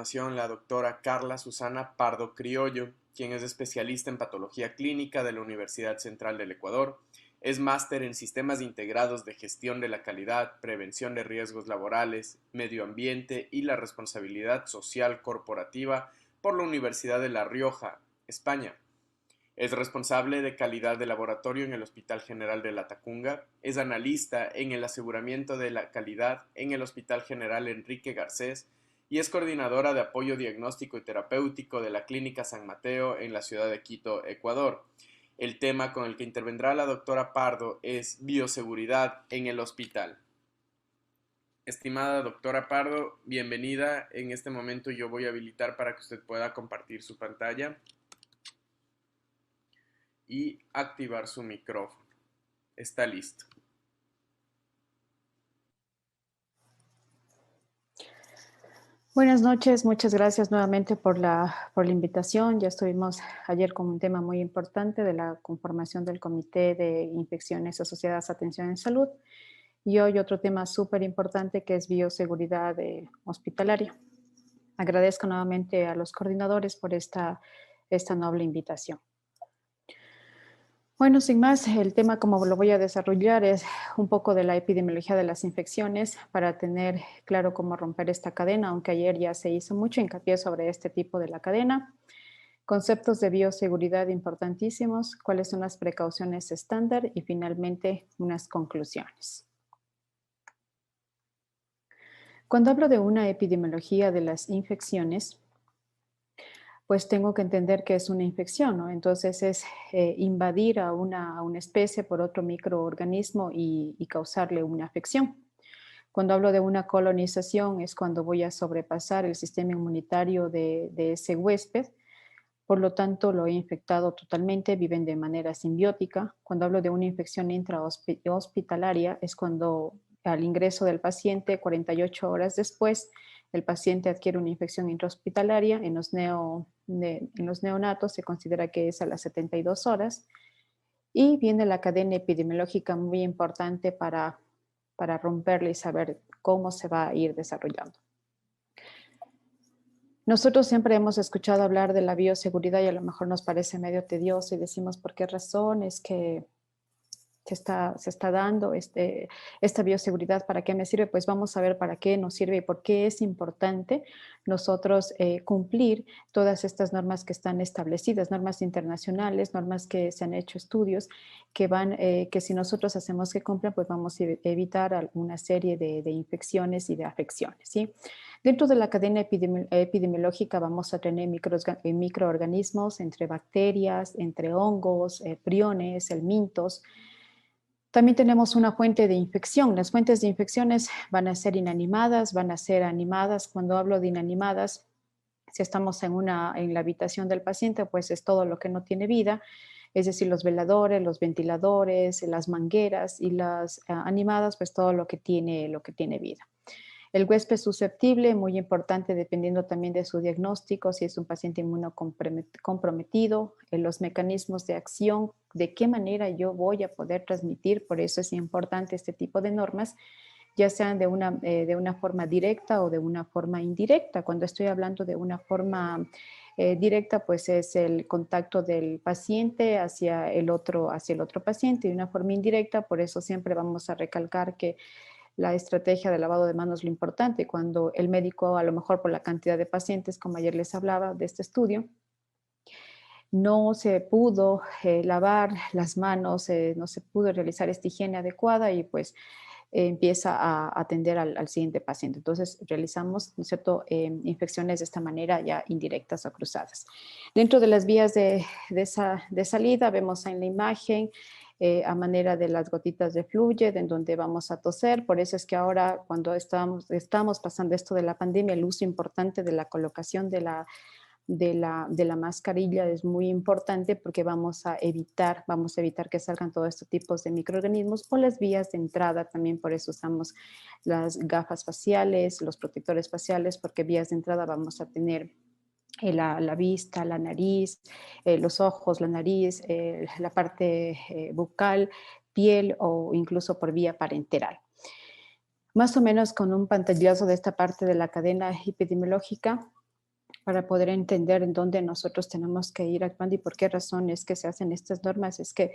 continuación la doctora Carla Susana Pardo Criollo, quien es especialista en patología clínica de la Universidad Central del Ecuador. Es máster en sistemas integrados de gestión de la calidad, prevención de riesgos laborales, medio ambiente y la responsabilidad social corporativa por la Universidad de La Rioja, España. Es responsable de calidad de laboratorio en el Hospital General de Latacunga. Es analista en el aseguramiento de la calidad en el Hospital General Enrique Garcés y es coordinadora de apoyo diagnóstico y terapéutico de la Clínica San Mateo en la ciudad de Quito, Ecuador. El tema con el que intervendrá la doctora Pardo es bioseguridad en el hospital. Estimada doctora Pardo, bienvenida. En este momento yo voy a habilitar para que usted pueda compartir su pantalla y activar su micrófono. Está listo. Buenas noches, muchas gracias nuevamente por la invitación. Ya estuvimos ayer con un tema muy importante de la conformación del Comité de Infecciones Asociadas a Atención en Salud y hoy otro tema súper importante que es bioseguridad hospitalaria. Agradezco nuevamente a los coordinadores por esta noble invitación. Bueno, sin más, el tema como lo voy a desarrollar es un poco de la epidemiología de las infecciones para tener claro cómo romper esta cadena, aunque ayer ya se hizo mucho hincapié sobre este tipo de la cadena. Conceptos de bioseguridad importantísimos, cuáles son las precauciones estándar y finalmente unas conclusiones. Cuando hablo de una epidemiología de las infecciones, pues tengo que entender que es una infección, ¿no? Entonces es invadir a una especie por otro microorganismo y causarle una afección. Cuando hablo de una colonización es cuando voy a sobrepasar el sistema inmunitario de ese huésped, por lo tanto lo he infectado totalmente, viven de manera simbiótica. Cuando hablo de una infección intrahospitalaria es cuando al ingreso del paciente, 48 horas después, el paciente adquiere una infección intrahospitalaria. En los neonatos se considera que es a las 72 horas. Y viene la cadena epidemiológica muy importante para romperla y saber cómo se va a ir desarrollando. Nosotros siempre hemos escuchado hablar de la bioseguridad y a lo mejor nos parece medio tedioso y decimos por qué razón es que se está dando esta bioseguridad, ¿para qué me sirve? Pues vamos a ver para qué nos sirve y por qué es importante nosotros cumplir todas estas normas que están establecidas, normas internacionales, normas que se han hecho estudios, que si nosotros hacemos que cumplan, pues vamos a evitar una serie de infecciones y de afecciones, ¿sí? Dentro de la cadena epidemiológica vamos a tener microorganismos, entre bacterias, entre hongos, priones, helmintos. También tenemos una fuente de infección. Las fuentes de infecciones van a ser inanimadas, van a ser animadas. Cuando hablo de inanimadas, si estamos en la habitación del paciente, pues es todo lo que no tiene vida, es decir, los veladores, los ventiladores, las mangueras, y las animadas, pues todo lo que tiene vida. El huésped susceptible, muy importante dependiendo también de su diagnóstico, si es un paciente inmunocomprometido, los mecanismos de acción, de qué manera yo voy a poder transmitir, por eso es importante este tipo de normas, ya sean de una forma directa o de una forma indirecta. Cuando estoy hablando de una forma directa, pues es el contacto del paciente hacia el otro paciente, y de una forma indirecta, por eso siempre vamos a recalcar que la estrategia de lavado de manos es lo importante. Cuando el médico, a lo mejor por la cantidad de pacientes, como ayer les hablaba de este estudio, no se pudo lavar las manos, no se pudo realizar esta higiene adecuada y pues empieza a atender al siguiente paciente. Entonces realizamos, ¿no es cierto?, infecciones de esta manera ya indirectas o cruzadas. Dentro de las vías de salida vemos en la imagen a manera de las gotitas de fluid en donde vamos a toser. Por eso es que ahora cuando estamos pasando esto de la pandemia, el uso importante de la colocación de la mascarilla es muy importante porque vamos a evitar que salgan todos estos tipos de microorganismos, o las vías de entrada también. Por eso usamos las gafas faciales, los protectores faciales, porque vías de entrada vamos a tener la vista, la nariz, los ojos, la nariz, la parte bucal, piel o incluso por vía parenteral. Más o menos con un pantallazo de esta parte de la cadena epidemiológica, para poder entender en dónde nosotros tenemos que ir actuando y por qué razón es que se hacen estas normas, es que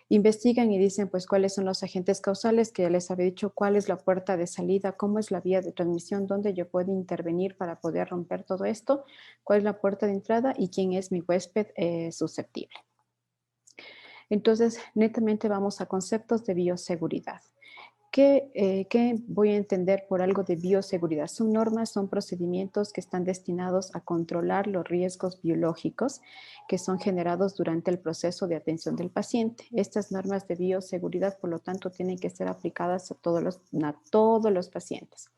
investigan y dicen pues cuáles son los agentes causales, que ya les había dicho cuál es la puerta de salida, cómo es la vía de transmisión, dónde yo puedo intervenir para poder romper todo esto, cuál es la puerta de entrada y quién es mi huésped susceptible. Entonces, netamente vamos a conceptos de bioseguridad. ¿Qué voy a entender por algo de bioseguridad? Son normas, son procedimientos que están destinados a controlar los riesgos biológicos que son generados durante el proceso de atención del paciente. Estas normas de bioseguridad, por lo tanto, tienen que ser aplicadas a todos los pacientes.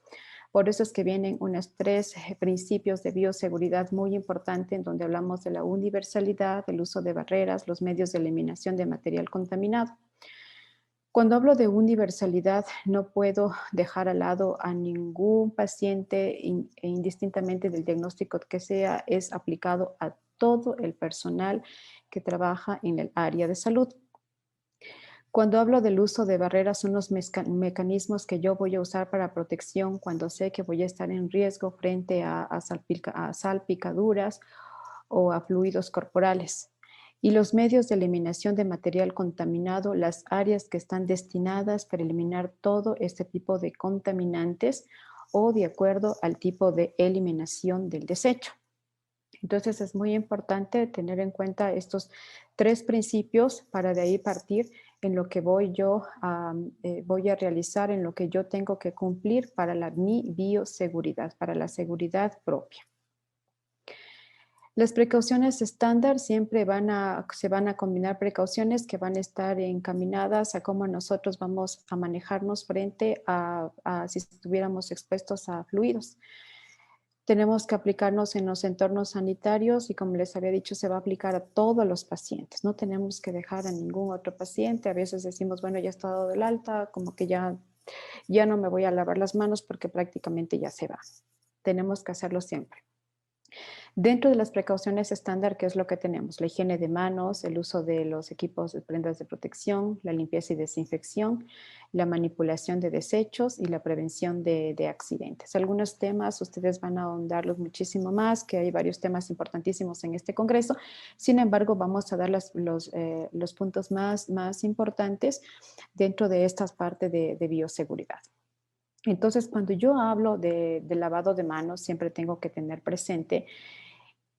Por eso es que vienen unos tres principios de bioseguridad muy importantes, en donde hablamos de la universalidad, el uso de barreras, los medios de eliminación de material contaminado. Cuando hablo de universalidad, no puedo dejar al lado a ningún paciente, indistintamente del diagnóstico que sea, es aplicado a todo el personal que trabaja en el área de salud. Cuando hablo del uso de barreras, son los mecanismos que yo voy a usar para protección cuando sé que voy a estar en riesgo frente a salpicaduras o a fluidos corporales. Y los medios de eliminación de material contaminado, las áreas que están destinadas para eliminar todo este tipo de contaminantes o de acuerdo al tipo de eliminación del desecho. Entonces es muy importante tener en cuenta estos tres principios para de ahí partir en lo que voy a realizar, en lo que yo tengo que cumplir para mi bioseguridad, para la seguridad propia. Las precauciones estándar siempre se van a combinar precauciones que van a estar encaminadas a cómo nosotros vamos a manejarnos frente a si estuviéramos expuestos a fluidos. Tenemos que aplicarnos en los entornos sanitarios y como les había dicho, se va a aplicar a todos los pacientes. No tenemos que dejar a ningún otro paciente. A veces decimos, bueno, ya está dado del alta, como que ya no me voy a lavar las manos porque prácticamente ya se va. Tenemos que hacerlo siempre. Dentro de las precauciones estándar, ¿qué es lo que tenemos? La higiene de manos, el uso de los equipos de prendas de protección, la limpieza y desinfección, la manipulación de desechos y la prevención de accidentes. Algunos temas ustedes van a ahondarlos muchísimo más, que hay varios temas importantísimos en este congreso. Sin embargo, vamos a dar los puntos más importantes dentro de esta parte de bioseguridad. Entonces, cuando yo hablo de lavado de manos, siempre tengo que tener presente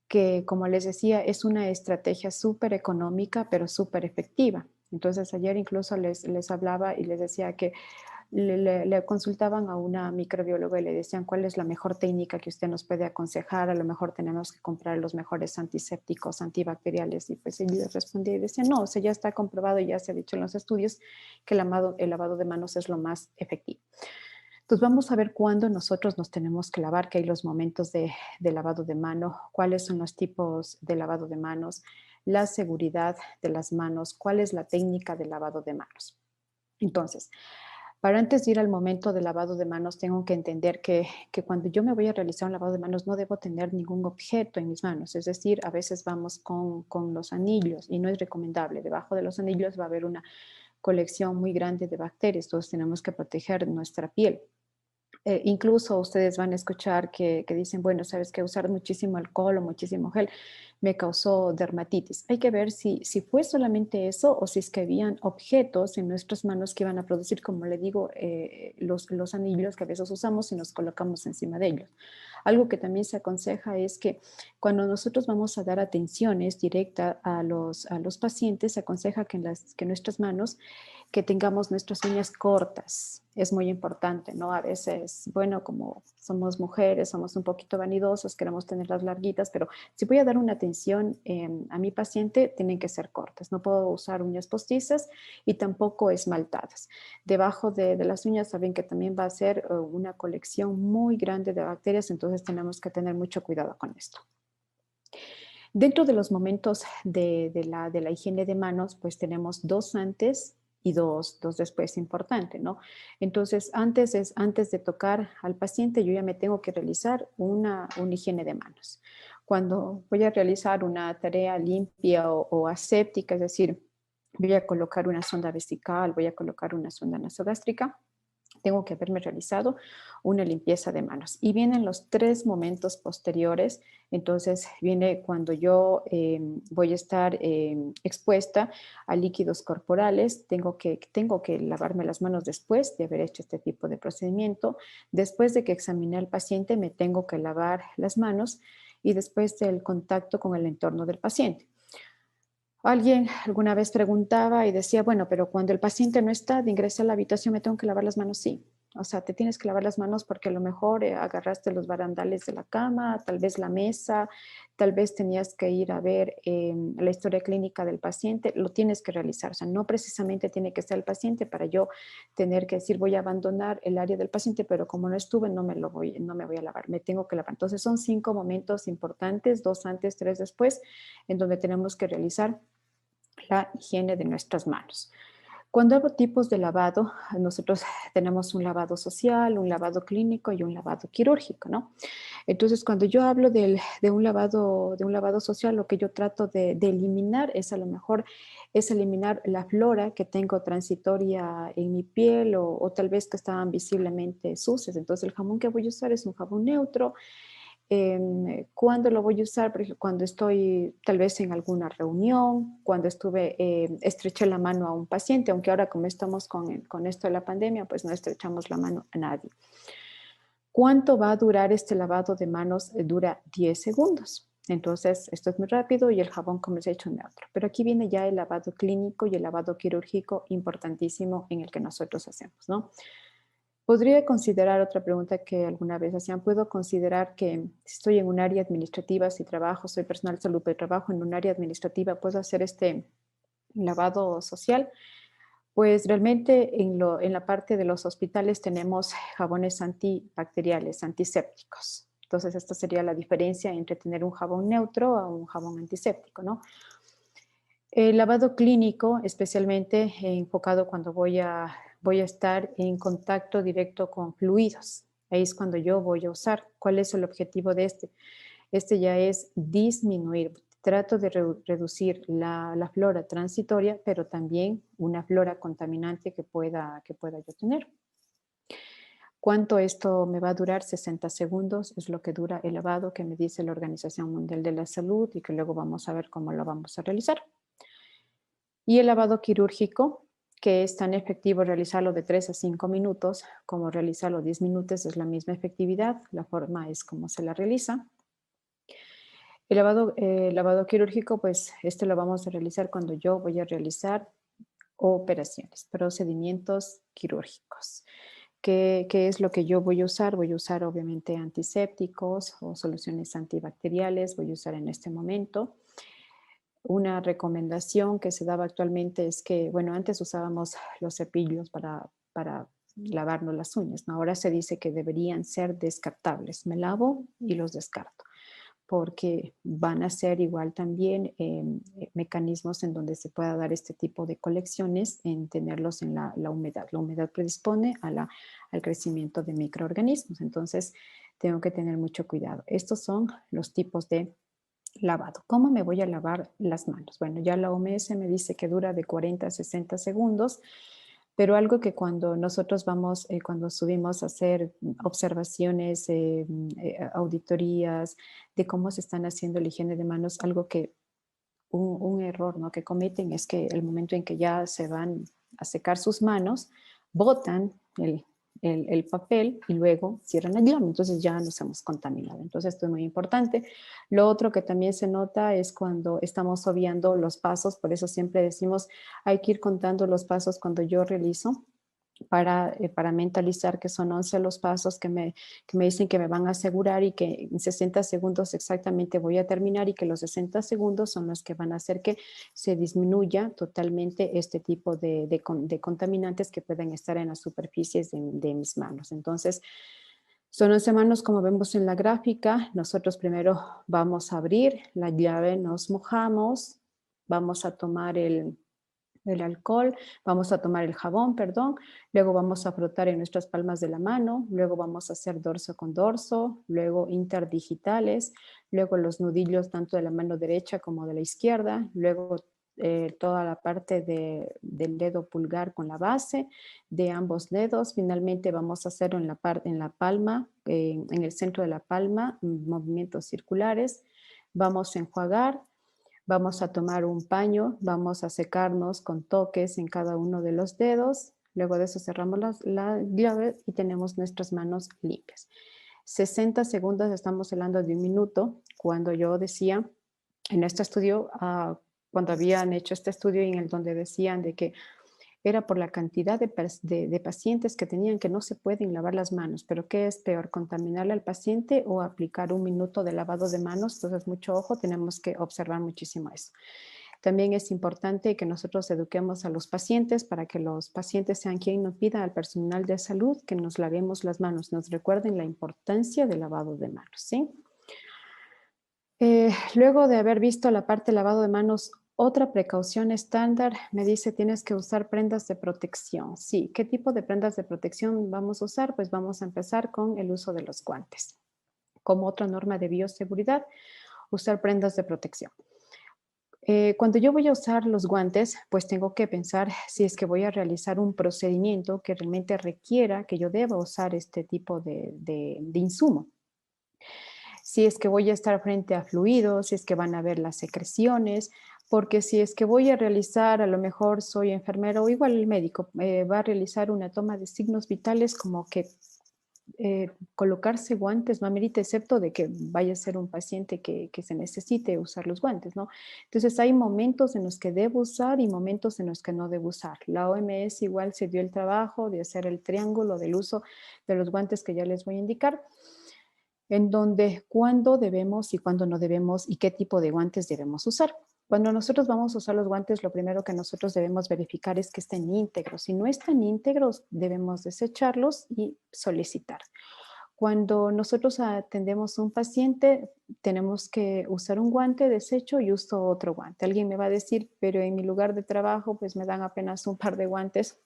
que, como les decía, es una estrategia súper económica, pero súper efectiva. Entonces, ayer incluso les hablaba y les decía que le consultaban a una microbióloga y le decían cuál es la mejor técnica que usted nos puede aconsejar. A lo mejor tenemos que comprar los mejores antisépticos, antibacteriales. Y pues ella respondía y decía, no, o sea, ya está comprobado y ya se ha dicho en los estudios que el lavado de manos es lo más efectivo. Entonces vamos a ver cuándo nosotros nos tenemos que lavar, que hay los momentos de lavado de mano, cuáles son los tipos de lavado de manos, la seguridad de las manos, cuál es la técnica de lavado de manos. Entonces, para antes de ir al momento de lavado de manos, tengo que entender que cuando yo me voy a realizar un lavado de manos no debo tener ningún objeto en mis manos. Es decir, a veces vamos con los anillos y no es recomendable. Debajo de los anillos va a haber una colección muy grande de bacterias. Entonces tenemos que proteger nuestra piel. Incluso ustedes van a escuchar que dicen, bueno, sabes que usar muchísimo alcohol o muchísimo gel me causó dermatitis. Hay que ver si fue solamente eso o si es que habían objetos en nuestras manos que iban a producir, como le digo, los anillos que a veces usamos y nos colocamos encima de ellos. Algo que también se aconseja es que cuando nosotros vamos a dar atenciones directas a los pacientes, se aconseja que nuestras manos que tengamos nuestras uñas cortas. Es muy importante, ¿no? A veces, bueno, como somos mujeres, somos un poquito vanidosas, queremos tenerlas larguitas, pero si voy a dar una atención a mi paciente, tienen que ser cortas. No puedo usar uñas postizas y tampoco esmaltadas. Debajo de las uñas saben que también va a ser una colección muy grande de bacterias, entonces tenemos que tener mucho cuidado con esto. Dentro de los momentos de la higiene de manos, pues tenemos dos antes y dos después importante, ¿no? Entonces, antes de tocar al paciente, yo ya me tengo que realizar una higiene de manos. Cuando voy a realizar una tarea limpia o aséptica, es decir, voy a colocar una sonda vesical, voy a colocar una sonda nasogástrica, tengo que haberme realizado una limpieza de manos. Y vienen los 3 momentos posteriores. Entonces viene cuando yo voy a estar expuesta a líquidos corporales. Tengo que lavarme las manos después de haber hecho este tipo de procedimiento. Después de que examiné al paciente, me tengo que lavar las manos y después del contacto con el entorno del paciente. Alguien alguna vez preguntaba y decía, bueno, pero cuando el paciente no está, de ingresar a la habitación, ¿me tengo que lavar las manos? Sí. O sea, te tienes que lavar las manos porque a lo mejor agarraste los barandales de la cama, tal vez la mesa, tal vez tenías que ir a ver la historia clínica del paciente, lo tienes que realizar. O sea, no precisamente tiene que estar el paciente para yo tener que decir voy a abandonar el área del paciente, pero como no estuve, no me voy a lavar, me tengo que lavar. Entonces son 5 momentos importantes, 2 antes, 3 después, en donde tenemos que realizar la higiene de nuestras manos. Cuando hago tipos de lavado, nosotros tenemos un lavado social, un lavado clínico y un lavado quirúrgico, ¿no? Entonces, cuando yo hablo de un lavado social, lo que yo trato de eliminar es a lo mejor es eliminar la flora que tengo transitoria en mi piel o tal vez que estaban visiblemente sucias. Entonces, el jabón que voy a usar es un jabón neutro. ¿Cuándo lo voy a usar? Por ejemplo, cuando estoy tal vez en alguna reunión, cuando estreché la mano a un paciente, aunque ahora como estamos con esto de la pandemia, pues no estrechamos la mano a nadie. ¿Cuánto va a durar este lavado de manos? Dura 10 segundos. Entonces, esto es muy rápido y el jabón, como les he dicho, neutro. Pero aquí viene ya el lavado clínico y el lavado quirúrgico importantísimo en el que nosotros hacemos, ¿no? Podría considerar otra pregunta que alguna vez hacían. ¿Puedo considerar que si estoy en un área administrativa, si trabajo, soy personal de salud, pero trabajo en un área administrativa, puedo hacer este lavado social? Pues realmente en la parte de los hospitales tenemos jabones antibacteriales, antisépticos. Entonces, esta sería la diferencia entre tener un jabón neutro a un jabón antiséptico, ¿no? El lavado clínico, especialmente enfocado cuando voy a estar en contacto directo con fluidos. Ahí es cuando yo voy a usar. ¿Cuál es el objetivo de este? Este ya es disminuir. Trato de reducir la flora transitoria, pero también una flora contaminante que pueda yo tener. ¿Cuánto esto me va a durar? 60 segundos es lo que dura el lavado que me dice la Organización Mundial de la Salud y que luego vamos a ver cómo lo vamos a realizar. Y el lavado quirúrgico, que es tan efectivo realizarlo de 3 a 5 minutos como realizarlo 10 minutos, es la misma efectividad, la forma es como se la realiza. El lavado quirúrgico, pues este lo vamos a realizar cuando yo voy a realizar operaciones, procedimientos quirúrgicos. ¿Qué es lo que yo voy a usar? Voy a usar obviamente antisépticos o soluciones antibacteriales, voy a usar en este momento. Una recomendación que se daba actualmente es que, bueno, antes usábamos los cepillos para lavarnos las uñas, ¿no? Ahora se dice que deberían ser descartables. Me lavo y los descarto, porque van a ser igual también mecanismos en donde se pueda dar este tipo de colecciones, en tenerlos en la humedad. La humedad predispone al crecimiento de microorganismos, entonces tengo que tener mucho cuidado. Estos son los tipos de lavado. ¿Cómo me voy a lavar las manos? Bueno, ya la OMS me dice que dura de 40 a 60 segundos, pero algo que cuando nosotros vamos, cuando subimos a hacer observaciones, auditorías de cómo se están haciendo la higiene de manos, algo que un error, ¿no?, que cometen es que el momento en que ya se van a secar sus manos, botan el papel y luego cierran la llave. Entonces ya nos hemos contaminado. Entonces esto es muy importante. Lo otro que también se nota es cuando estamos obviando los pasos. Por eso siempre decimos, hay que ir contando los pasos cuando yo realizo, para mentalizar que son 11 los pasos que me dicen que me van a asegurar y que en 60 segundos exactamente voy a terminar y que los 60 segundos son los que van a hacer que se disminuya totalmente este tipo de contaminantes que pueden estar en las superficies de mis manos. Entonces, son 11 manos como vemos en la gráfica. Nosotros primero vamos a abrir la llave, nos mojamos, vamos a tomar el alcohol, vamos a tomar el jabón, perdón, luego vamos a frotar en nuestras palmas de la mano, luego vamos a hacer dorso con dorso, luego interdigitales, luego los nudillos tanto de la mano derecha como de la izquierda, luego toda la parte del dedo pulgar con la base de ambos dedos. Finalmente vamos a hacerlo en la palma, en el centro de la palma, movimientos circulares. Vamos a enjuagar, vamos a tomar un paño, vamos a secarnos con toques en cada uno de los dedos. Luego de eso cerramos la llave y tenemos nuestras manos limpias. 60 segundos, estamos hablando de un minuto, cuando yo decía en este estudio, cuando habían hecho este estudio en el donde decían de que era por la cantidad de pacientes que tenían que no se pueden lavar las manos, pero ¿qué es peor, contaminarle al paciente o aplicar un minuto de lavado de manos? Entonces, mucho ojo, tenemos que observar muchísimo eso. También es importante que nosotros eduquemos a los pacientes para que los pacientes sean quien nos pida al personal de salud que nos lavemos las manos, nos recuerden la importancia del lavado de manos, ¿sí? Luego de haber visto la parte lavado de manos, otra precaución estándar me dice tienes que usar prendas de protección. Sí, ¿qué tipo de prendas de protección vamos a usar? Pues vamos a empezar con el uso de los guantes. Como otra norma de bioseguridad, usar prendas de protección. Cuando yo voy a usar los guantes, pues tengo que pensar si es que voy a realizar un procedimiento que realmente requiera que yo deba usar este tipo de insumo. Si es que voy a estar frente a fluidos, si es que van a ver las secreciones, porque si es que voy a realizar, a lo mejor soy enfermera o igual el médico va a realizar una toma de signos vitales, como que colocarse guantes no amerita, excepto de que vaya a ser un paciente que se necesite usar los guantes, ¿no? Entonces hay momentos en los que debo usar y momentos en los que no debo usar. La OMS igual se dio el trabajo de hacer el triángulo del uso de los guantes que ya les voy a indicar, en donde cuándo debemos y cuándo no debemos y qué tipo de guantes debemos usar. Cuando nosotros vamos a usar los guantes, lo primero que nosotros debemos verificar es que estén íntegros. Si no están íntegros, debemos desecharlos y solicitar. Cuando nosotros atendemos a un paciente, tenemos que usar un guante, desecho y uso otro guante. Alguien me va a decir, pero en mi lugar de trabajo, pues me dan apenas un par de guantes,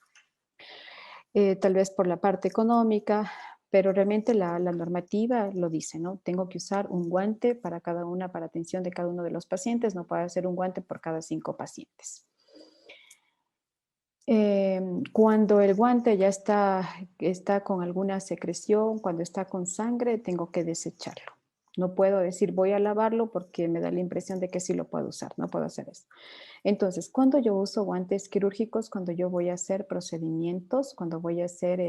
tal vez por la parte económica, pero realmente la normativa lo dice, ¿no? Tengo que usar un guante para cada una, para atención de cada uno de los pacientes, no puede hacer un guante por cada 5 pacientes. Cuando el guante ya está con alguna secreción, cuando está con sangre, tengo que desecharlo. No puedo decir voy a lavarlo porque me da la impresión de que sí lo puedo usar, no puedo hacer eso. Entonces, cuando yo uso guantes quirúrgicos, cuando yo voy a hacer procedimientos, cuando voy a hacer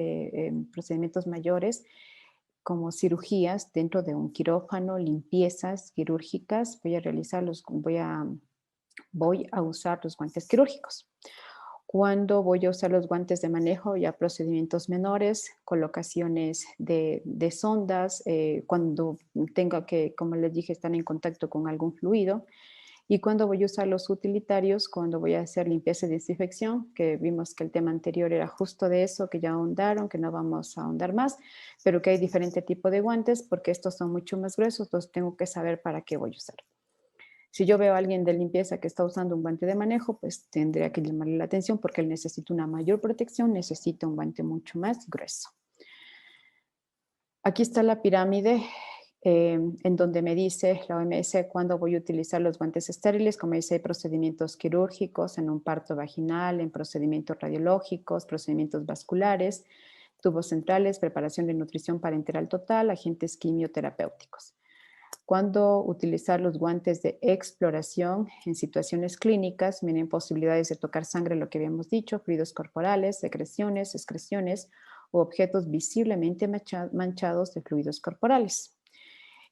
procedimientos mayores, como cirugías dentro de un quirófano, limpiezas quirúrgicas, voy a usar los guantes quirúrgicos. Cuando voy a usar los guantes de manejo, ya procedimientos menores, colocaciones de sondas, cuando tenga que, como les dije, estar en contacto con algún fluido. Y cuando voy a usar los utilitarios, cuando voy a hacer limpieza y desinfección, que vimos que el tema anterior era justo de eso, que ya ahondaron, que no vamos a ahondar más, pero que hay diferente tipo de guantes porque estos son mucho más gruesos, entonces tengo que saber para qué voy a usar. Si yo veo a alguien de limpieza que está usando un guante de manejo, pues tendría que llamarle la atención porque él necesita una mayor protección, necesita un guante mucho más grueso. Aquí está la pirámide en donde me dice la OMS cuándo voy a utilizar los guantes estériles, como dice, procedimientos quirúrgicos, en un parto vaginal, en procedimientos radiológicos, procedimientos vasculares, tubos centrales, preparación de nutrición parenteral total, agentes quimioterapéuticos. Cuándo utilizar los guantes de exploración en situaciones clínicas, miren posibilidades de tocar sangre, lo que habíamos dicho, fluidos corporales, secreciones, excreciones u objetos visiblemente manchados de fluidos corporales.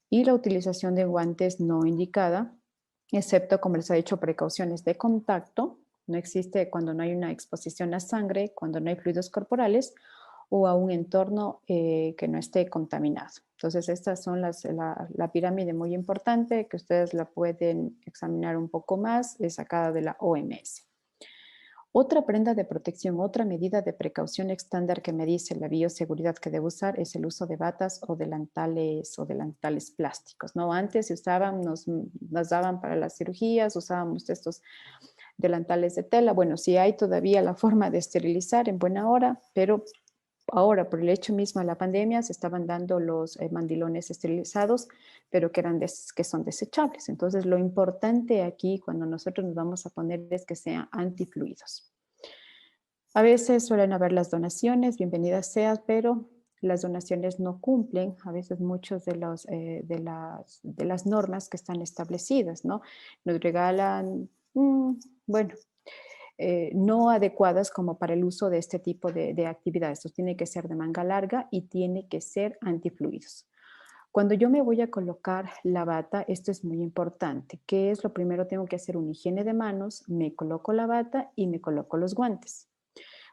Y la utilización de guantes no indicada, excepto, como les ha dicho, precauciones de contacto. No existe cuando no hay una exposición a sangre, cuando no hay fluidos corporales o a un entorno que no esté contaminado. Entonces, estas son la pirámide muy importante que ustedes la pueden examinar un poco más, es sacada de la OMS. Otra prenda de protección, otra medida de precaución estándar que me dice la bioseguridad que debo usar es el uso de batas o delantales plásticos, ¿no? Antes se usaban, nos daban para las cirugías, usábamos estos delantales de tela. Bueno, sí hay todavía la forma de esterilizar en buena hora, pero Ahora, por el hecho mismo de la pandemia, se estaban dando los mandilones esterilizados, pero que son desechables. Entonces, lo importante aquí cuando nosotros nos vamos a poner es que sean antifluidos. A veces suelen haber las donaciones, bienvenidas sean, pero las donaciones no cumplen a veces muchos de las normas que están establecidas, ¿no? Nos regalan, bueno, no adecuadas como para el uso de este tipo de actividades. Esto tiene que ser de manga larga y tiene que ser antifluidos. Cuando yo me voy a colocar la bata, esto es muy importante. ¿Qué es lo primero? Tengo que hacer una higiene de manos, me coloco la bata y me coloco los guantes.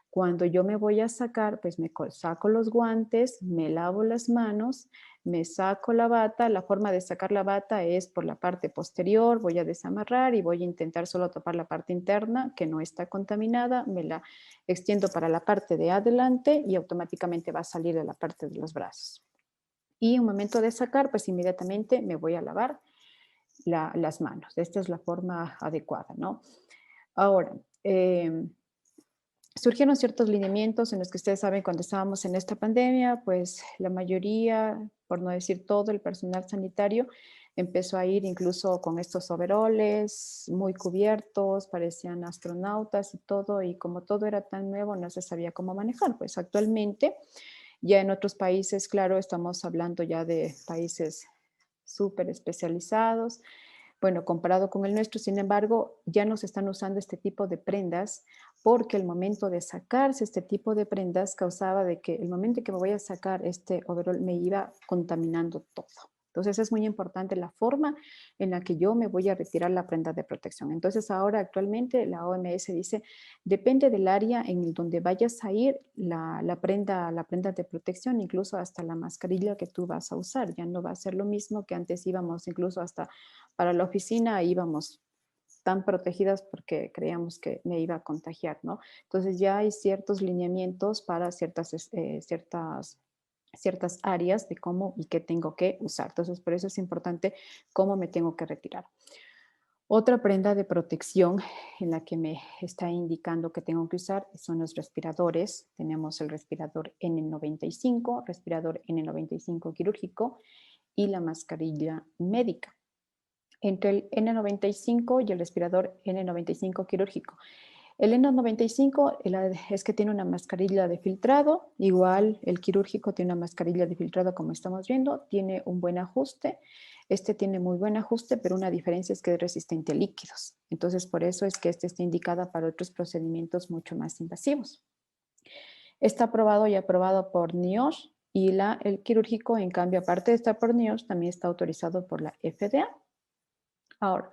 Cuando yo me voy a sacar, pues saco los guantes, me lavo las manos, me saco la bata. La forma de sacar la bata es por la parte posterior, voy a desamarrar y voy a intentar solo tapar la parte interna que no está contaminada, me la extiendo para la parte de adelante y automáticamente va a salir de la parte de los brazos. Y en un momento de sacar, pues inmediatamente me voy a lavar las manos. Esta es la forma adecuada, ¿no? Ahora, surgieron ciertos lineamientos en los que ustedes saben cuando estábamos en esta pandemia, pues la mayoría, por no decir todo, el personal sanitario empezó a ir incluso con estos overoles muy cubiertos, parecían astronautas y todo, y como todo era tan nuevo, no se sabía cómo manejar. Pues actualmente, ya en otros países, claro, estamos hablando ya de países súper especializados, bueno, comparado con el nuestro, sin embargo, ya no se están usando este tipo de prendas porque el momento de sacarse este tipo de prendas causaba de que el momento en que me voy a sacar este overall me iba contaminando todo. Entonces es muy importante la forma en la que yo me voy a retirar la prenda de protección. Entonces ahora actualmente la OMS dice, depende del área en donde vayas a ir, la prenda de protección, incluso hasta la mascarilla que tú vas a usar. Ya no va a ser lo mismo que antes íbamos incluso hasta para la oficina, íbamos tan protegidas porque creíamos que me iba a contagiar, ¿no? Entonces ya hay ciertos lineamientos para ciertas áreas de cómo y qué tengo que usar. Entonces, por eso es importante cómo me tengo que retirar. Otra prenda de protección en la que me está indicando que tengo que usar son los respiradores. Tenemos el respirador N95, respirador N95 quirúrgico y la mascarilla médica entre el N95 y el respirador N95 quirúrgico. El N95 es que tiene una mascarilla de filtrado, igual el quirúrgico tiene una mascarilla de filtrado como estamos viendo, tiene un buen ajuste, este tiene muy buen ajuste, pero una diferencia es que es resistente a líquidos. Entonces, por eso es que este está indicada para otros procedimientos mucho más invasivos. Está aprobado y aprobado por NIOSH y el quirúrgico, en cambio, aparte de estar por NIOSH, también está autorizado por la FDA. Ahora,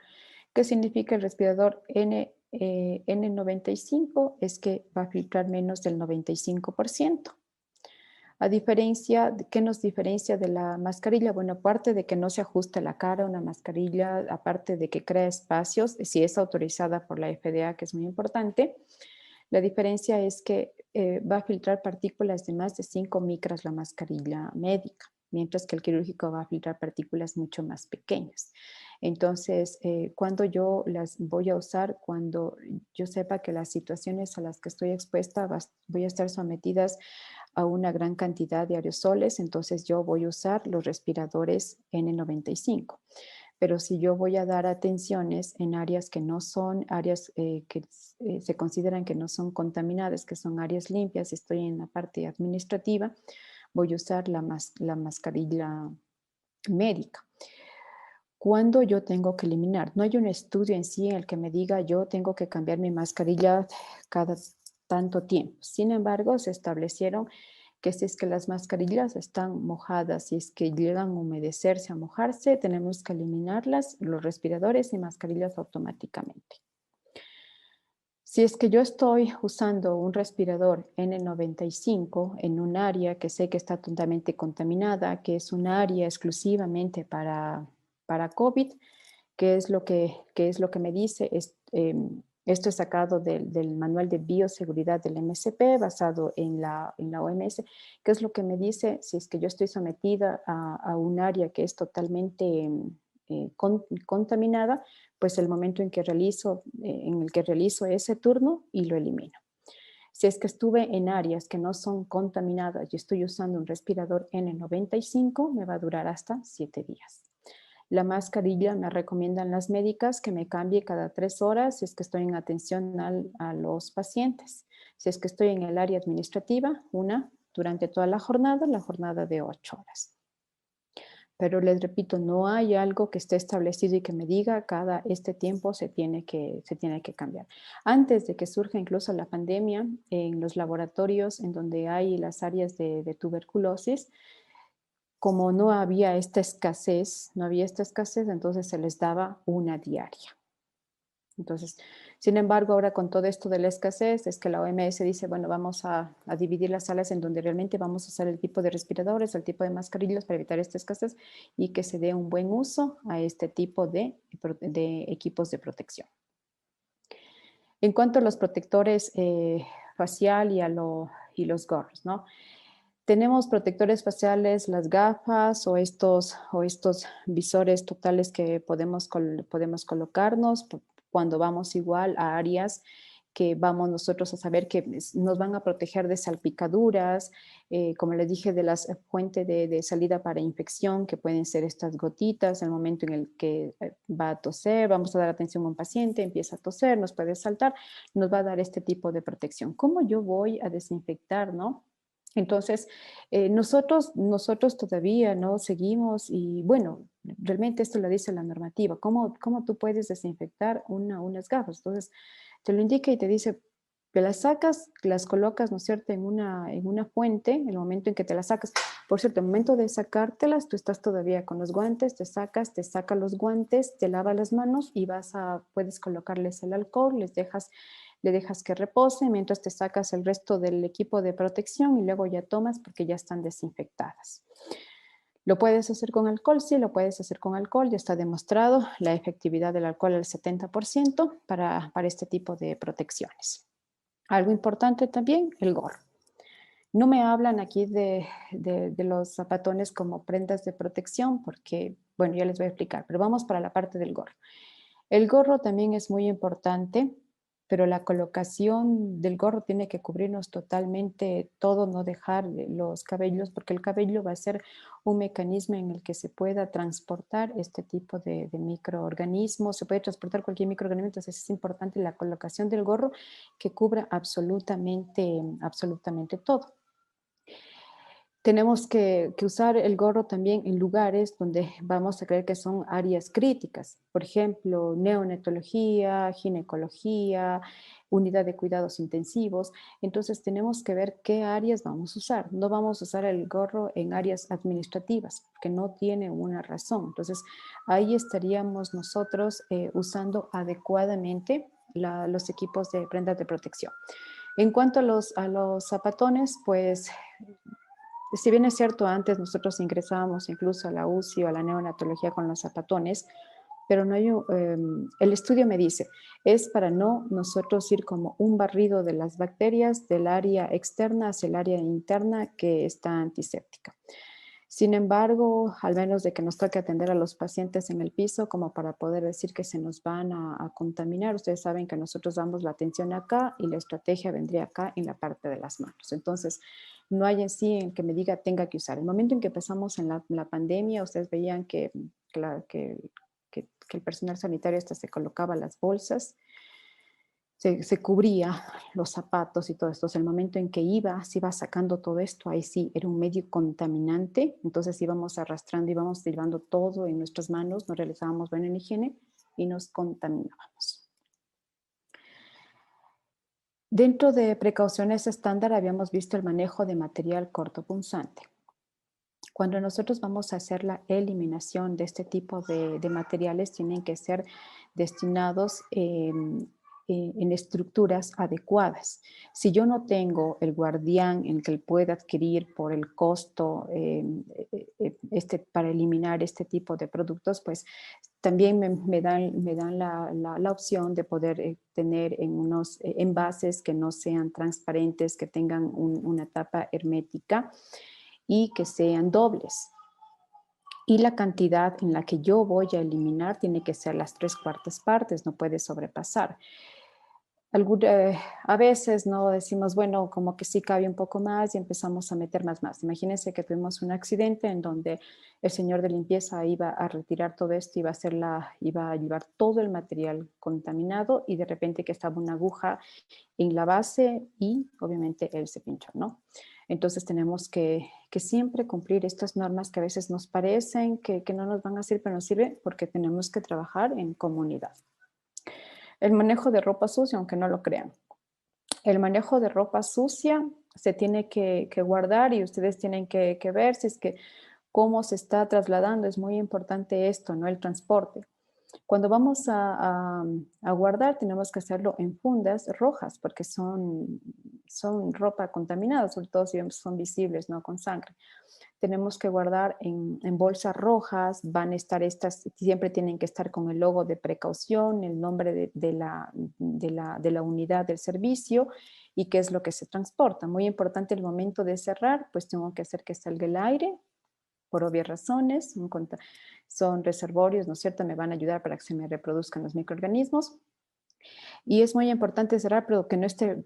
¿qué significa el respirador N95? Es que va a filtrar menos del 95%. A diferencia, ¿qué nos diferencia de la mascarilla? Bueno, aparte de que no se ajusta la cara, una mascarilla, aparte de que crea espacios, si es autorizada por la FDA, que es muy importante, la diferencia es que va a filtrar partículas de más de 5 micras la mascarilla médica, mientras que el quirúrgico va a filtrar partículas mucho más pequeñas. Entonces, cuando yo las voy a usar, cuando yo sepa que las situaciones a las que estoy expuesta voy a estar sometidas a una gran cantidad de aerosoles, entonces yo voy a usar los respiradores N95. Pero si yo voy a dar atenciones en áreas que no son áreas que se consideran que no son contaminadas, que son áreas limpias, estoy en la parte administrativa, voy a usar la mascarilla médica. ¿Cuándo yo tengo que eliminar? No hay un estudio en sí en el que me diga yo tengo que cambiar mi mascarilla cada tanto tiempo. Sin embargo, se establecieron que si es que las mascarillas están mojadas, si es que llegan a humedecerse, a mojarse, tenemos que eliminarlas, los respiradores y mascarillas automáticamente. Si es que yo estoy usando un respirador N95 en un área que sé que está totalmente contaminada, que es un área exclusivamente para COVID, qué es lo que me dice? Esto es sacado del manual de bioseguridad del MSP basado en la OMS. ¿Qué es lo que me dice? Si es que yo estoy sometida a un área que es totalmente contaminada, pues el momento en el que realizo ese turno y lo elimino. Si es que estuve en áreas que no son contaminadas y estoy usando un respirador N95, me va a durar hasta 7 días. La mascarilla me recomiendan las médicas que me cambie cada 3 horas si es que estoy en atención a los pacientes. Si es que estoy en el área administrativa, una durante toda la jornada de 8 horas. Pero les repito, no hay algo que esté establecido y que me diga cada este tiempo se tiene que cambiar. Antes de que surja incluso la pandemia, en los laboratorios en donde hay las áreas de tuberculosis, como no había esta escasez, entonces se les daba una diaria. Entonces, sin embargo, ahora con todo esto de la escasez, es que la OMS dice, bueno, vamos a dividir las salas en donde realmente vamos a usar el tipo de respiradores, el tipo de mascarillas para evitar esta escasez y que se dé un buen uso a este tipo de equipos de protección. En cuanto a los protectores facial y los gorros, ¿no? Tenemos protectores faciales, las gafas o estos visores totales que podemos colocarnos cuando vamos igual a áreas que vamos nosotros a saber que nos van a proteger de salpicaduras, como les dije, de las fuentes de salida para infección, que pueden ser estas gotitas, el momento en el que va a toser, vamos a dar atención a un paciente, empieza a toser, nos puede saltar, nos va a dar este tipo de protección. ¿Cómo yo voy a desinfectar, no? Entonces, nosotros todavía no seguimos y bueno, realmente esto lo dice la normativa. ¿Cómo tú puedes desinfectar unas gafas? Entonces, te lo indica y te dice, te las sacas, las colocas, ¿no es cierto?, en una fuente, en el momento en que te las sacas. Por cierto, en el momento de sacártelas, tú estás todavía con los guantes, te sacas los guantes, te lavas las manos y puedes colocarles el alcohol, le dejas que repose mientras te sacas el resto del equipo de protección y luego ya tomas porque ya están desinfectadas. ¿Lo puedes hacer con alcohol? Sí, lo puedes hacer con alcohol. Ya está demostrado la efectividad del alcohol al 70% para este tipo de protecciones. Algo importante también, el gorro. No me hablan aquí de los zapatones como prendas de protección porque, bueno, ya les voy a explicar, pero vamos para la parte del gorro. El gorro también es muy importante, pero la colocación del gorro tiene que cubrirnos totalmente todo, no dejar los cabellos, porque el cabello va a ser un mecanismo en el que se pueda transportar este tipo de microorganismos, se puede transportar cualquier microorganismo, entonces es importante la colocación del gorro que cubra absolutamente todo. Tenemos que usar el gorro también en lugares donde vamos a creer que son áreas críticas. Por ejemplo, neonatología, ginecología, unidad de cuidados intensivos. Entonces tenemos que ver qué áreas vamos a usar. No vamos a usar el gorro en áreas administrativas, porque no tiene una razón. Entonces ahí estaríamos nosotros usando adecuadamente los equipos de prendas de protección. En cuanto a los zapatones, pues si bien es cierto, antes nosotros ingresábamos incluso a la UCI o a la neonatología con los zapatones, pero no hay el estudio me dice, es para no nosotros ir como un barrido de las bacterias del área externa hacia el área interna que está antiséptica. Sin embargo, al menos de que nos toque atender a los pacientes en el piso, como para poder decir que se nos van a contaminar, ustedes saben que nosotros damos la atención acá y la estrategia vendría acá en la parte de las manos. Entonces, no hay en sí en que me diga tenga que usar. El momento en que empezamos en la pandemia, ustedes veían que el personal sanitario hasta se colocaba las bolsas, se cubría los zapatos y todo esto. Entonces, el momento en que se iba sacando todo esto, ahí sí, era un medio contaminante. Entonces íbamos arrastrando, íbamos llevando todo en nuestras manos, no realizábamos buena higiene y nos contaminábamos. Dentro de precauciones estándar habíamos visto el manejo de material cortopunzante. Cuando nosotros vamos a hacer la eliminación de este tipo de materiales, tienen que ser destinados en estructuras adecuadas. Si yo no tengo el guardián en que él pueda adquirir por el costo para eliminar este tipo de productos, pues también me dan la opción de poder tener en unos envases que no sean transparentes, que tengan una tapa hermética y que sean dobles. Y la cantidad en la que yo voy a eliminar tiene que ser las 3/4 partes, no puede sobrepasar. A veces no decimos, bueno, como que sí cabe un poco más y empezamos a meter más. Imagínense que tuvimos un accidente en donde el señor de limpieza iba a retirar todo esto, iba a llevar todo el material contaminado y de repente que estaba una aguja en la base y obviamente él se pinchó, ¿no? Entonces tenemos que siempre cumplir estas normas que a veces nos parecen que no nos van a servir, pero nos sirve porque tenemos que trabajar en comunidad. El manejo de ropa sucia, aunque no lo crean. El manejo de ropa sucia se tiene que guardar y ustedes tienen que ver si es que cómo se está trasladando. Es muy importante esto, ¿no? El transporte. Cuando vamos a guardar, tenemos que hacerlo en fundas rojas porque son ropa contaminada, sobre todo si son visibles, ¿no? Con sangre. Tenemos que guardar en bolsas rojas, van a estar estas, siempre tienen que estar con el logo de precaución, el nombre de la unidad del servicio y qué es lo que se transporta. Muy importante el momento de cerrar, pues tengo que hacer que salga el aire, por obvias razones, son reservorios, ¿no es cierto? Me van a ayudar para que se me reproduzcan los microorganismos. Y es muy importante cerrar, pero que no esté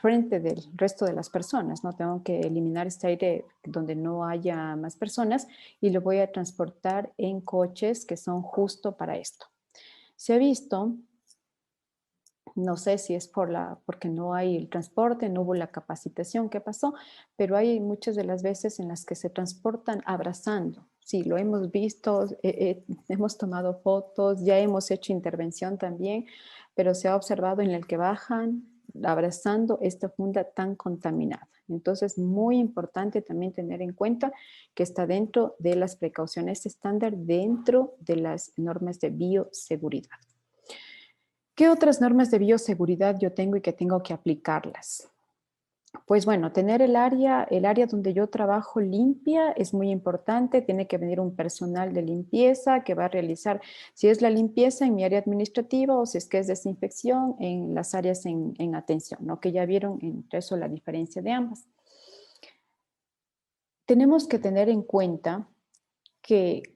frente del resto de las personas, ¿no? Tengo que eliminar este aire donde no haya más personas y lo voy a transportar en coches que son justo para esto. Se ha visto, no sé si es porque no hay el transporte, no hubo la capacitación, qué pasó, pero hay muchas de las veces en las que se transportan abrazando. Sí, lo hemos visto, hemos tomado fotos, ya hemos hecho intervención también, pero se ha observado en el que bajan abrazando esta funda tan contaminada. Entonces, muy importante también tener en cuenta que está dentro de las precauciones estándar, dentro de las normas de bioseguridad. ¿Qué otras normas de bioseguridad yo tengo y que tengo que aplicarlas? Pues bueno, tener el área donde yo trabajo limpia es muy importante. Tiene que venir un personal de limpieza que va a realizar, si es la limpieza en mi área administrativa o si es que es desinfección en las áreas en atención, ¿no? Que ya vieron entre eso la diferencia de ambas. Tenemos que tener en cuenta que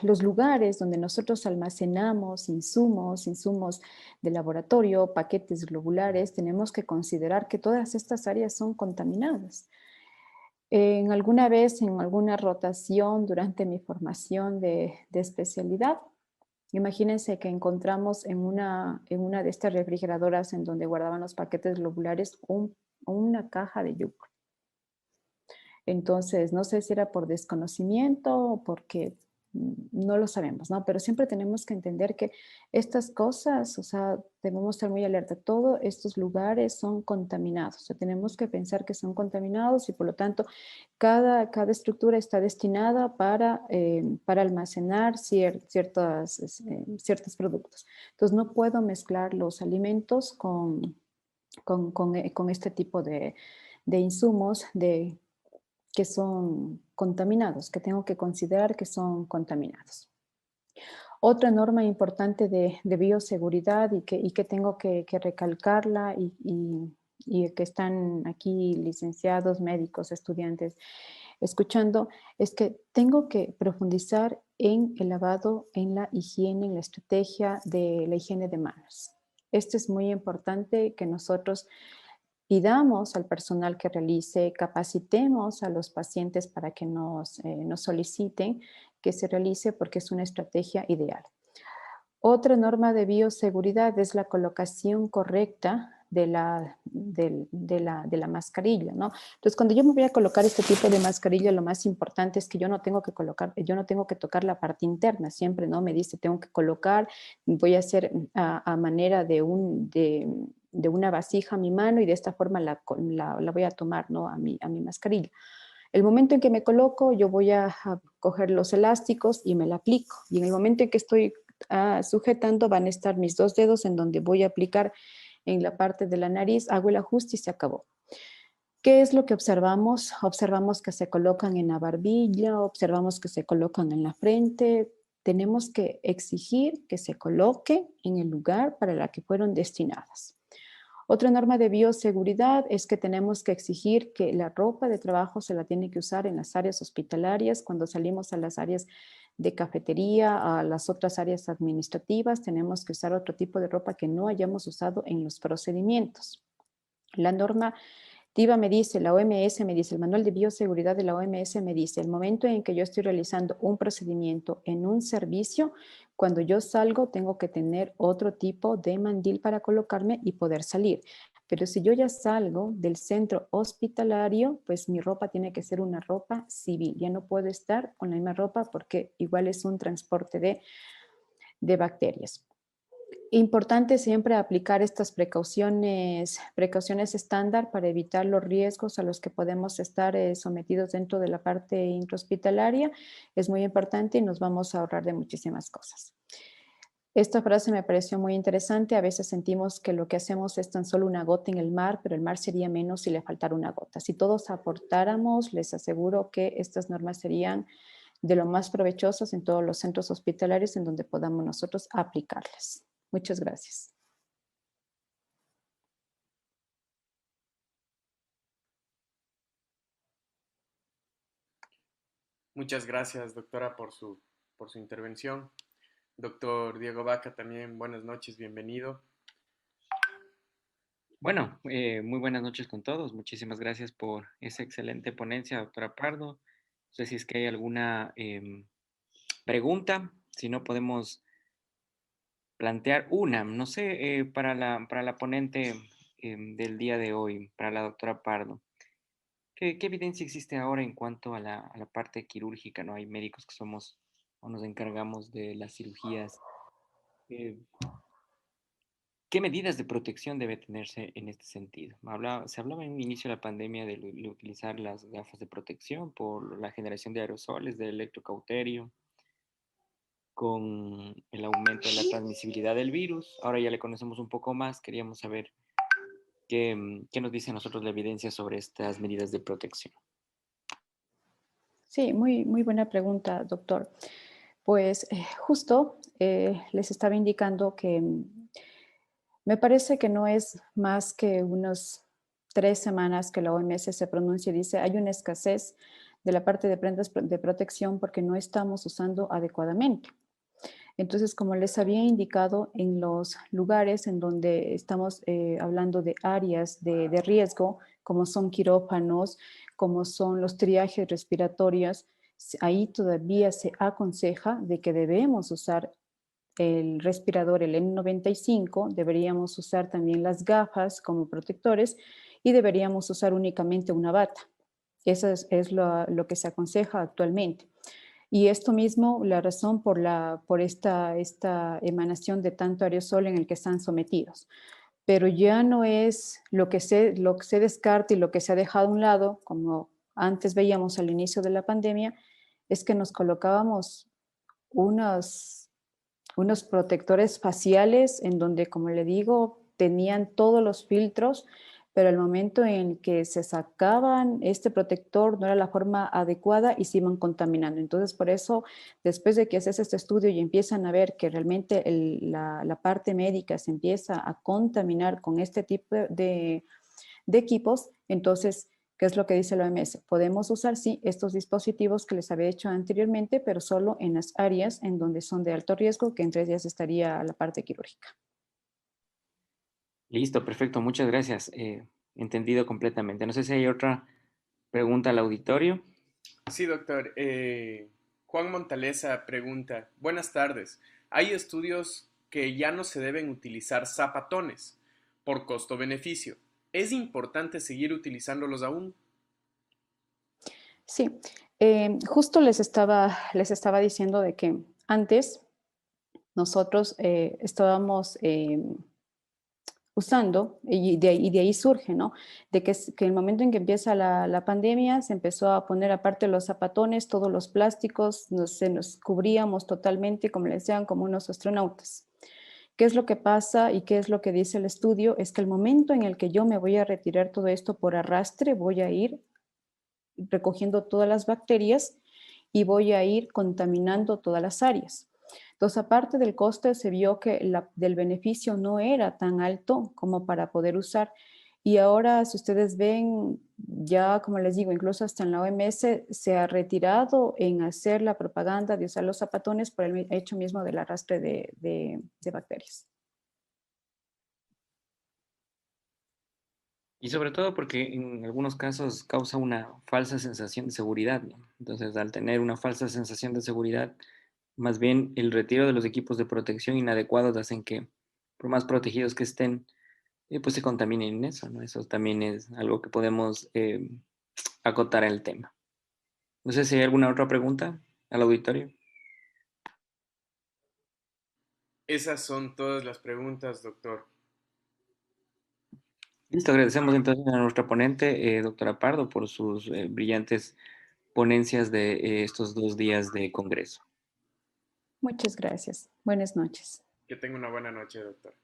los lugares donde nosotros almacenamos insumos de laboratorio, paquetes globulares, tenemos que considerar que todas estas áreas son contaminadas. Alguna vez, en alguna rotación durante mi formación de especialidad, imagínense que encontramos en una de estas refrigeradoras en donde guardaban los paquetes globulares una caja de yuca. Entonces, no sé si era por desconocimiento o porque no lo sabemos, ¿no? Pero siempre tenemos que entender que estas cosas, o sea, debemos estar muy alerta. Todos estos lugares son contaminados. O sea, tenemos que pensar que son contaminados y por lo tanto cada estructura está destinada para almacenar ciertos productos. Entonces, no puedo mezclar los alimentos con este tipo de insumos que son contaminados, que tengo que considerar que son contaminados. Otra norma importante de bioseguridad y que tengo que recalcarla y que están aquí licenciados, médicos, estudiantes escuchando, es que tengo que profundizar en el lavado, en la higiene, en la estrategia de la higiene de manos. Esto es muy importante que nosotros pidamos al personal que realice, capacitemos a los pacientes para que nos soliciten que se realice porque es una estrategia ideal. Otra norma de bioseguridad es la colocación correcta de la mascarilla, ¿no? Entonces, cuando yo me voy a colocar este tipo de mascarilla, lo más importante es que yo no tengo que tocar la parte interna, siempre, ¿no? Me dice, tengo que colocar, voy a hacer a manera de una vasija mi mano y de esta forma la voy a tomar, ¿no? A mi mascarilla. El momento en que me coloco, yo voy a coger los elásticos y me la aplico. Y en el momento en que estoy sujetando, van a estar mis dos dedos en donde voy a aplicar en la parte de la nariz, hago el ajuste y se acabó. ¿Qué es lo que observamos? Observamos que se colocan en la barbilla, observamos que se colocan en la frente. Tenemos que exigir que se coloque en el lugar para el que fueron destinadas. Otra norma de bioseguridad es que tenemos que exigir que la ropa de trabajo se la tiene que usar en las áreas hospitalarias. Cuando salimos a las áreas de cafetería a las otras áreas administrativas, tenemos que usar otro tipo de ropa que no hayamos usado en los procedimientos. La normativa me dice, la OMS me dice, el manual de bioseguridad de la OMS me dice, el momento en que yo estoy realizando un procedimiento en un servicio, cuando yo salgo tengo que tener otro tipo de mandil para colocarme y poder salir. Pero si yo ya salgo del centro hospitalario, pues mi ropa tiene que ser una ropa civil. Ya no puedo estar con la misma ropa porque igual es un transporte de bacterias. Importante siempre aplicar estas precauciones estándar para evitar los riesgos a los que podemos estar sometidos dentro de la parte intrahospitalaria. Es muy importante y nos vamos a ahorrar de muchísimas cosas. Esta frase me pareció muy interesante. A veces sentimos que lo que hacemos es tan solo una gota en el mar, pero el mar sería menos si le faltara una gota. Si todos aportáramos, les aseguro que estas normas serían de lo más provechosas en todos los centros hospitalarios en donde podamos nosotros aplicarlas. Muchas gracias. Muchas gracias, doctora, por su intervención. Doctor Diego Vaca, también buenas noches, bienvenido. Bueno, muy buenas noches con todos. Muchísimas gracias por esa excelente ponencia, doctora Pardo. No sé si es que hay alguna pregunta, si no podemos plantear una, no sé, para la ponente del día de hoy, para la doctora Pardo. ¿Qué evidencia existe ahora en cuanto a a la parte quirúrgica? ¿No? Hay médicos que somos o nos encargamos de las cirugías. eh, ¿Qué medidas de protección debe tenerse en este sentido? Se hablaba en un inicio de la pandemia de utilizar las gafas de protección por la generación de aerosoles, de electrocauterio, con el aumento de la transmisibilidad del virus. Ahora ya le conocemos un poco más. Queríamos saber qué nos dice a nosotros la evidencia sobre estas medidas de protección. Sí, muy buena pregunta, doctor. Pues justo les estaba indicando que me parece que no es más que unos 3 semanas que la OMS se pronuncia y dice hay una escasez de la parte de prendas de protección porque no estamos usando adecuadamente. Entonces, como les había indicado, en los lugares en donde estamos hablando de áreas de riesgo, como son quirófanos, como son los triajes respiratorios, ahí todavía se aconseja de que debemos usar el respirador, el N95, deberíamos usar también las gafas como protectores y deberíamos usar únicamente una bata. Eso es lo que se aconseja actualmente. Y esto mismo, la razón por esta emanación de tanto aerosol en el que están sometidos. Pero ya no es lo que se descarta y lo que se ha dejado a un lado, como antes veíamos al inicio de la pandemia, es que nos colocábamos unos protectores faciales en donde, como le digo, tenían todos los filtros, pero el momento en que se sacaban este protector no era la forma adecuada y se iban contaminando. Entonces, por eso, después de que haces este estudio y empiezan a ver que realmente la parte médica se empieza a contaminar con este tipo de equipos, entonces, ¿qué es lo que dice la OMS? Podemos usar, sí, estos dispositivos que les había hecho anteriormente, pero solo en las áreas en donde son de alto riesgo, que entre ellas estaría la parte quirúrgica. Listo, perfecto. Muchas gracias. Entendido completamente. No sé si hay otra pregunta al auditorio. Sí, doctor. Juan Montaleza pregunta, buenas tardes. Hay estudios que ya no se deben utilizar zapatones por costo-beneficio. ¿Es importante seguir utilizándolos aún? Sí, justo les estaba diciendo de que antes nosotros estábamos usando, y de ahí surge, ¿no? De que el momento en que empieza la pandemia se empezó a poner aparte los zapatones, todos los plásticos, se nos cubríamos totalmente, como les decían, como unos astronautas. ¿Qué es lo que pasa y qué es lo que dice el estudio? Es que el momento en el que yo me voy a retirar todo esto por arrastre, voy a ir recogiendo todas las bacterias y voy a ir contaminando todas las áreas. Entonces, aparte del coste, se vio que del beneficio no era tan alto como para poder usar. Y ahora, si ustedes ven, ya como les digo, incluso hasta en la OMS se ha retirado en hacer la propaganda de usar los zapatones por el hecho mismo del arrastre de bacterias. Y sobre todo porque en algunos casos causa una falsa sensación de seguridad, ¿no? Entonces, al tener una falsa sensación de seguridad, más bien el retiro de los equipos de protección inadecuados hacen que, por más protegidos que estén, pues se contaminen en eso, ¿no? Eso también es algo que podemos acotar en el tema. No sé si hay alguna otra pregunta al auditorio. Esas son todas las preguntas, doctor. Listo, agradecemos entonces a nuestra ponente, doctora Pardo, por sus brillantes ponencias de estos 2 días de congreso. Muchas gracias. Buenas noches. Que tenga una buena noche, doctor.